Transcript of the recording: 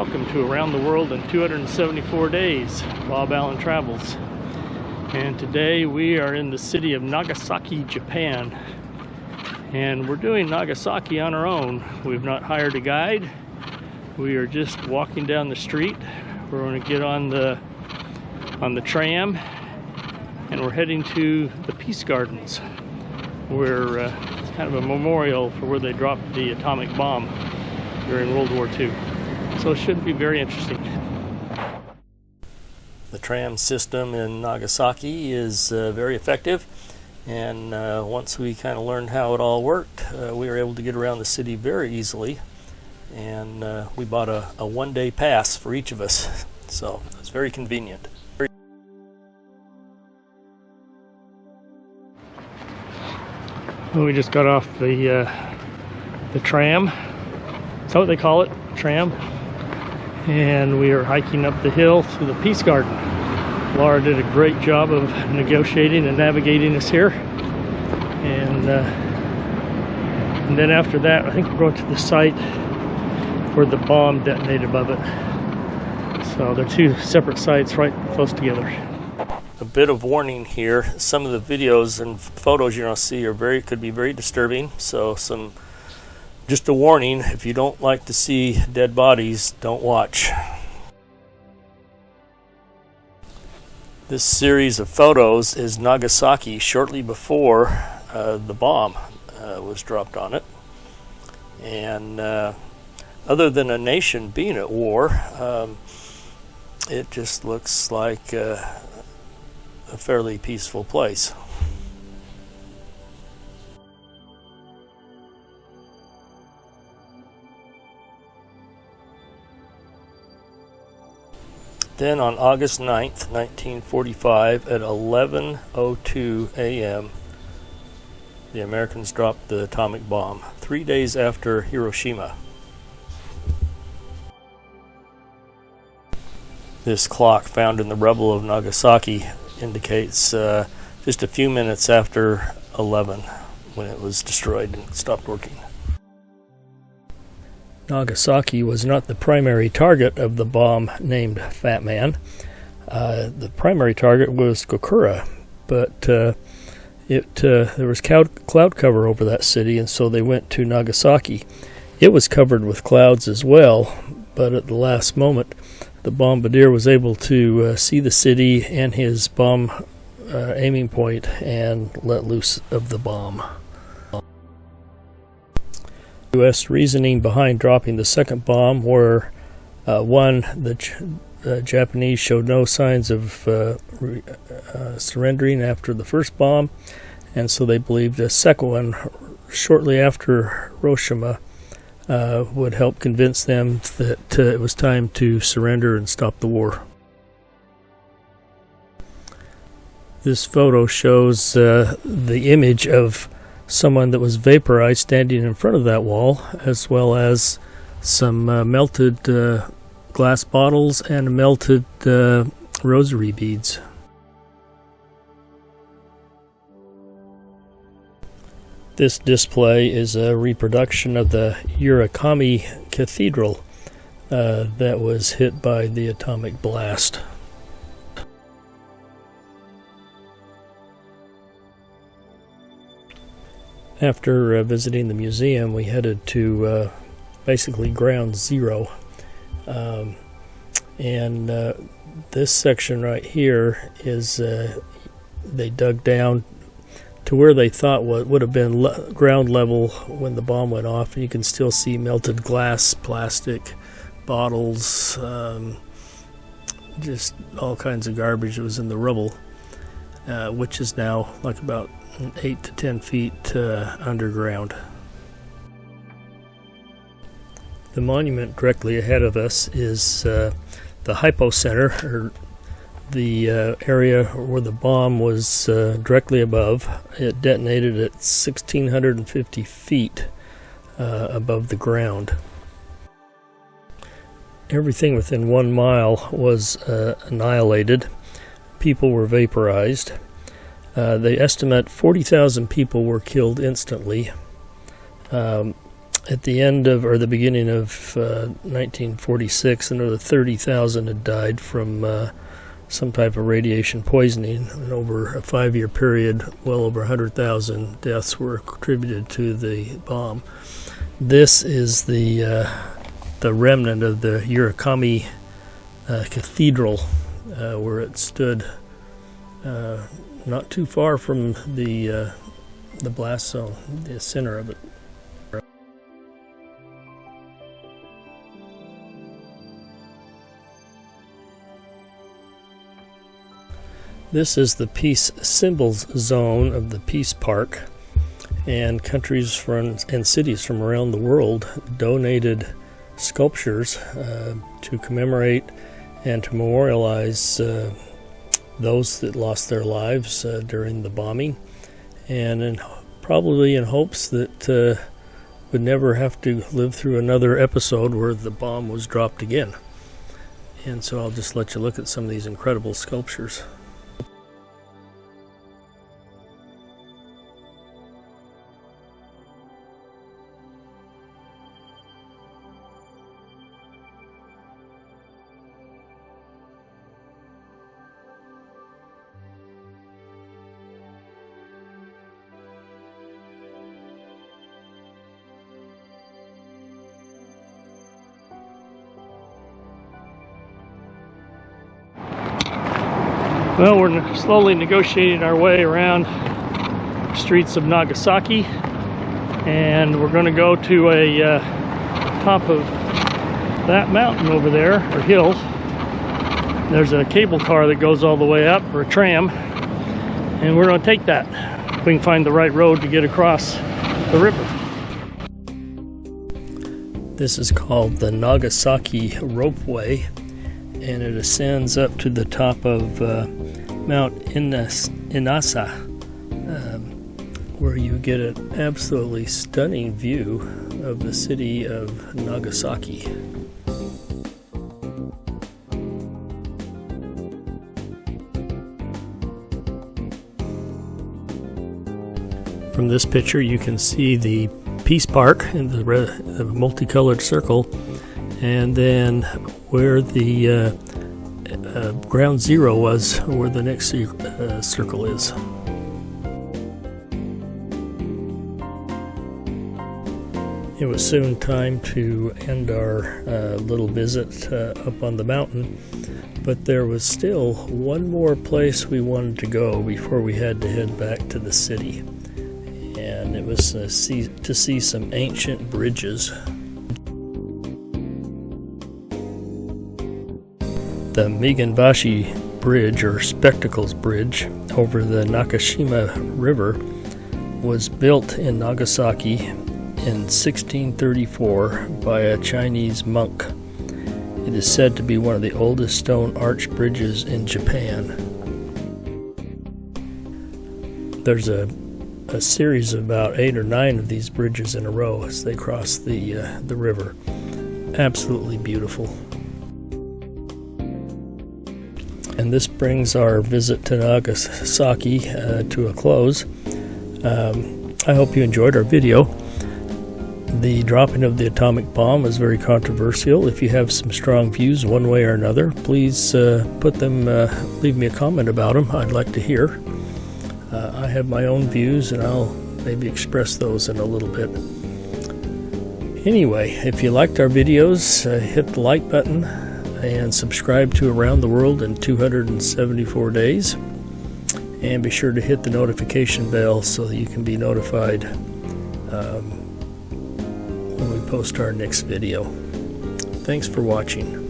welcome to Around the World in 274 Days, Bob Allen Travels. And today we are in the city of Nagasaki, Japan. And we're doing Nagasaki on our own. We've not hired a guide. We are just walking down the street. We're going to get on the tram, and we're heading to the Peace Gardens, where it's kind of a memorial for where they dropped the atomic bomb during World War II. So it should be very interesting. The tram system in Nagasaki is very effective, and once we kind of learned how it all worked, we were able to get around the city very easily, and we bought a one-day pass for each of us, so it's very convenient. Well, we just got off the tram. Is that what they call it? Tram. And we are hiking up the hill to the Peace Garden. Laura did a great job of negotiating and navigating us here. And then after that, I think we're going to the site where the bomb detonated above it. So they're two separate sites right close together. A bit of warning here. Some of the videos and photos you're going to see could be very disturbing. So just a warning, if you don't like to see dead bodies, don't watch. This series of photos is Nagasaki shortly before the bomb was dropped on it. And other than a nation being at war, it just looks like a fairly peaceful place. Then on August 9th, 1945, at 11:02 a.m., the Americans dropped the atomic bomb, 3 days after Hiroshima. This clock found in the rubble of Nagasaki indicates just a few minutes after 11 when it was destroyed and stopped working. Nagasaki was not the primary target of the bomb named Fat Man. The primary target was Kokura, but there was cloud cover over that city, and so they went to Nagasaki. It was covered with clouds as well, but at the last moment, the bombardier was able to see the city and his bomb aiming point and let loose of the bomb. U.S. reasoning behind dropping the second bomb were, one, the Japanese showed no signs of surrendering after the first bomb, and so they believed a second one shortly after Hiroshima would help convince them that it was time to surrender and stop the war. This photo shows the image of someone that was vaporized standing in front of that wall, as well as some melted glass bottles and melted rosary beads. This display is a reproduction of the Urakami Cathedral that was hit by the atomic blast. After visiting the museum, we headed to basically ground zero. This section right here is they dug down to where they thought would have been ground level when the bomb went off, and you can still see melted glass, plastic, bottles, just all kinds of garbage that was in the rubble, which is now like about 8 to 10 feet underground. The monument directly ahead of us is the hypocenter, or the area where the bomb was directly above. It detonated at 1,650 feet above the ground. Everything within 1 mile was annihilated. People were vaporized. They estimate 40,000 people were killed instantly. At the end of, or the beginning of 1946, another 30,000 had died from some type of radiation poisoning. And over a 5-year period, well over 100,000 deaths were attributed to the bomb. This is the remnant of the Urakami Cathedral, where it stood not too far from the blast zone, the center of it. This is the Peace Symbols Zone of the Peace Park, and countries and cities from around the world donated sculptures to commemorate and to memorialize those that lost their lives during the bombing, and probably in hopes that would never have to live through another episode where the bomb was dropped again. And so I'll just let you look at some of these incredible sculptures. Well, we're slowly negotiating our way around the streets of Nagasaki, and we're going to go to a top of that mountain over there, or hill. There's a cable car that goes all the way up, or a tram, and we're going to take that. We can find the right road to get across the river. This is called the Nagasaki Ropeway, and it ascends up to the top of Mount Inasa, where you get an absolutely stunning view of the city of Nagasaki. From this picture you can see the Peace Park in the multicolored circle, and then where the ground zero was, where the next circle is. It was soon time to end our little visit up on the mountain, but there was still one more place we wanted to go before we had to head back to the city, and it was to see some ancient bridges. The Miganbashi Bridge, or Spectacles Bridge, over the Nakashima River was built in Nagasaki in 1634 by a Chinese monk. It is said to be one of the oldest stone arch bridges in Japan. There's a series of about 8 or 9 of these bridges in a row as they cross the river. Absolutely beautiful. And this brings our visit to Nagasaki to a close. I hope you enjoyed our video. The dropping of the atomic bomb was very controversial. If you have some strong views one way or another, please leave me a comment about them. I'd like to hear. I have my own views, and I'll maybe express those in a little bit. Anyway, if you liked our videos, hit the like button and subscribe to Around the World in 274 days. And be sure to hit the notification bell so that you can be notified when we post our next video. Thanks for watching.